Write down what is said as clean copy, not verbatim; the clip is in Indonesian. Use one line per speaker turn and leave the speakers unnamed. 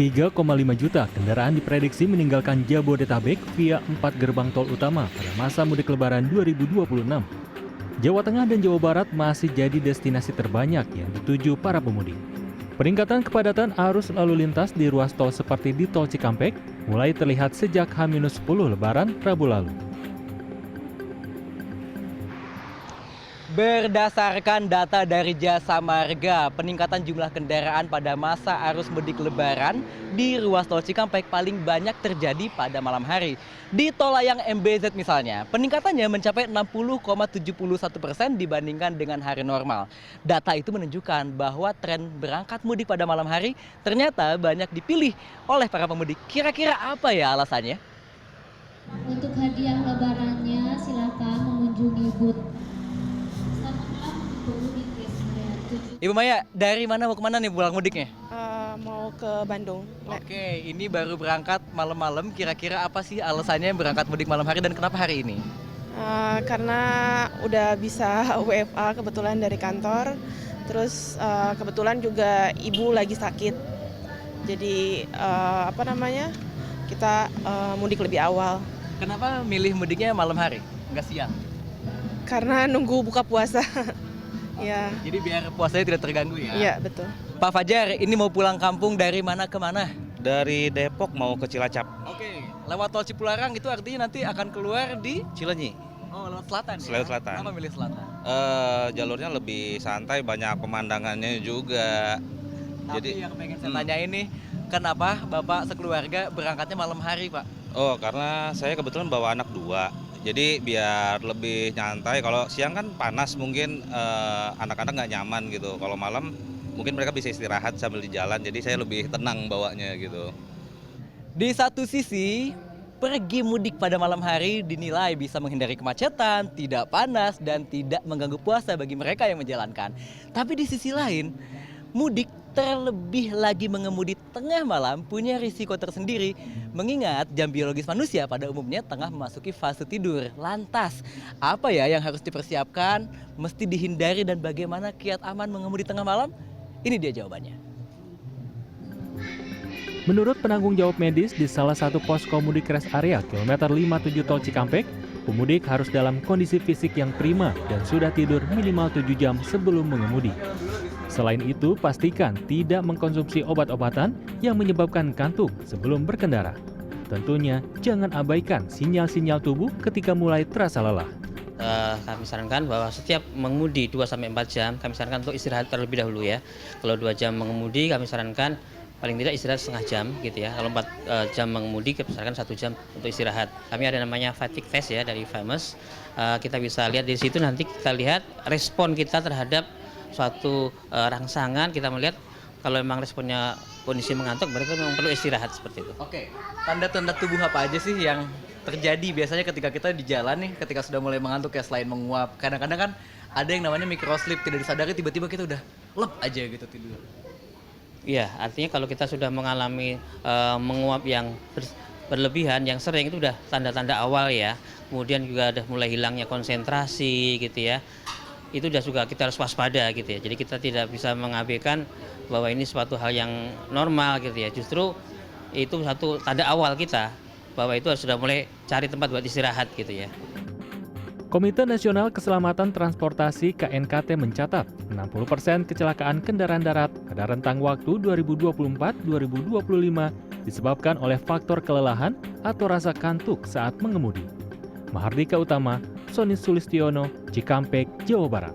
3,5 juta kendaraan diprediksi meninggalkan Jabodetabek via 4 gerbang tol utama pada masa mudik Lebaran 2026. Jawa Tengah dan Jawa Barat masih jadi destinasi terbanyak yang dituju para pemudik. Peningkatan kepadatan arus lalu lintas di ruas tol seperti di Tol Cikampek mulai terlihat sejak H-10 Lebaran Rabu lalu.
Berdasarkan data dari Jasa Marga, peningkatan jumlah kendaraan pada masa arus mudik Lebaran di ruas tol Cikampek paling banyak terjadi pada malam hari. Di tol layang MBZ misalnya, peningkatannya mencapai 60,71% dibandingkan dengan hari normal. Data itu menunjukkan bahwa tren berangkat mudik pada malam hari ternyata banyak dipilih oleh para pemudik. Kira-kira apa ya alasannya?
Untuk hadiah lebarannya silakan mengunjungi booth.
Ibu Maya, dari mana mau kemana nih pulang mudiknya?
Mau ke Bandung.
Oke, ini baru berangkat malam-malam. Kira-kira apa sih alasannya berangkat mudik malam hari dan kenapa hari ini?
Karena udah bisa WFA kebetulan dari kantor. Terus kebetulan juga ibu lagi sakit. Jadi kita mudik lebih awal.
Kenapa milih mudiknya malam hari, nggak siang?
Karena nunggu buka puasa. Ya.
Jadi biar puasanya tidak terganggu ya?
Iya, betul.
Pak Fajar, ini mau pulang kampung dari mana ke mana?
Dari Depok mau ke Cilacap.
Oke, lewat tol Cipularang itu artinya nanti akan keluar di
Cilenyi.
Oh, lewat selatan ya?
Lewat selatan.
Kenapa milih selatan?
Jalurnya lebih santai, banyak pemandangannya juga.
Tapi yang pengen saya tanya ini, kenapa Bapak sekeluarga berangkatnya malam hari, Pak?
Oh, karena saya kebetulan bawa anak 2. Jadi biar lebih nyantai. Kalau siang kan panas, mungkin anak-anak nggak nyaman gitu. Kalau malam mungkin mereka bisa istirahat sambil di jalan. Jadi saya lebih tenang bawanya gitu.
Di satu sisi, pergi mudik pada malam hari dinilai bisa menghindari kemacetan, tidak panas, dan tidak mengganggu puasa bagi mereka yang menjalankan. Tapi di sisi lain, mudik terlebih lagi mengemudi tengah malam punya risiko tersendiri, mengingat jam biologis manusia pada umumnya tengah memasuki fase tidur. Lantas, apa ya yang harus dipersiapkan, mesti dihindari, dan bagaimana kiat aman mengemudi tengah malam? Ini dia jawabannya.
Menurut penanggung jawab medis di salah satu posko mudik rest area kilometer 57 Tol Cikampek, pemudik harus dalam kondisi fisik yang prima dan sudah tidur minimal 7 jam sebelum mengemudi. Selain itu, pastikan tidak mengkonsumsi obat-obatan yang menyebabkan kantuk sebelum berkendara. Tentunya, jangan abaikan sinyal-sinyal tubuh ketika mulai terasa lelah.
Kami sarankan bahwa setiap mengemudi 2-4 jam, kami sarankan untuk istirahat terlebih dahulu ya. Kalau 2 jam mengemudi, kami sarankan paling tidak istirahat setengah jam gitu ya. Kalau 4 jam mengemudi, kami sarankan 1 jam untuk istirahat. Kami ada namanya fatigue test ya dari Famous. Kita bisa lihat di situ, nanti kita lihat respon kita terhadap suatu rangsangan. Kita melihat kalau memang responnya kondisi mengantuk, berarti memang perlu istirahat seperti itu.
Oke, tanda-tanda tubuh apa aja sih yang terjadi biasanya ketika kita di jalan nih, ketika sudah mulai mengantuk ya, selain menguap? Kadang-kadang kan ada yang namanya microsleep, tidak disadari tiba-tiba kita udah lep aja gitu tidur.
Iya, artinya kalau kita sudah mengalami menguap yang berlebihan, yang sering, itu udah tanda-tanda awal ya. Kemudian juga udah mulai hilangnya konsentrasi gitu ya. Itu sudah kita harus waspada gitu ya. Jadi kita tidak bisa mengabaikan bahwa ini suatu hal yang normal gitu ya. Justru itu satu tanda awal kita bahwa itu sudah mulai cari tempat buat istirahat gitu ya.
Komite Nasional Keselamatan Transportasi KNKT mencatat 60% kecelakaan kendaraan darat pada rentang waktu 2024-2025 disebabkan oleh faktor kelelahan atau rasa kantuk saat mengemudi. Mahardika Utama, Sony Sulistiono, Cikampek, Jawa Barat.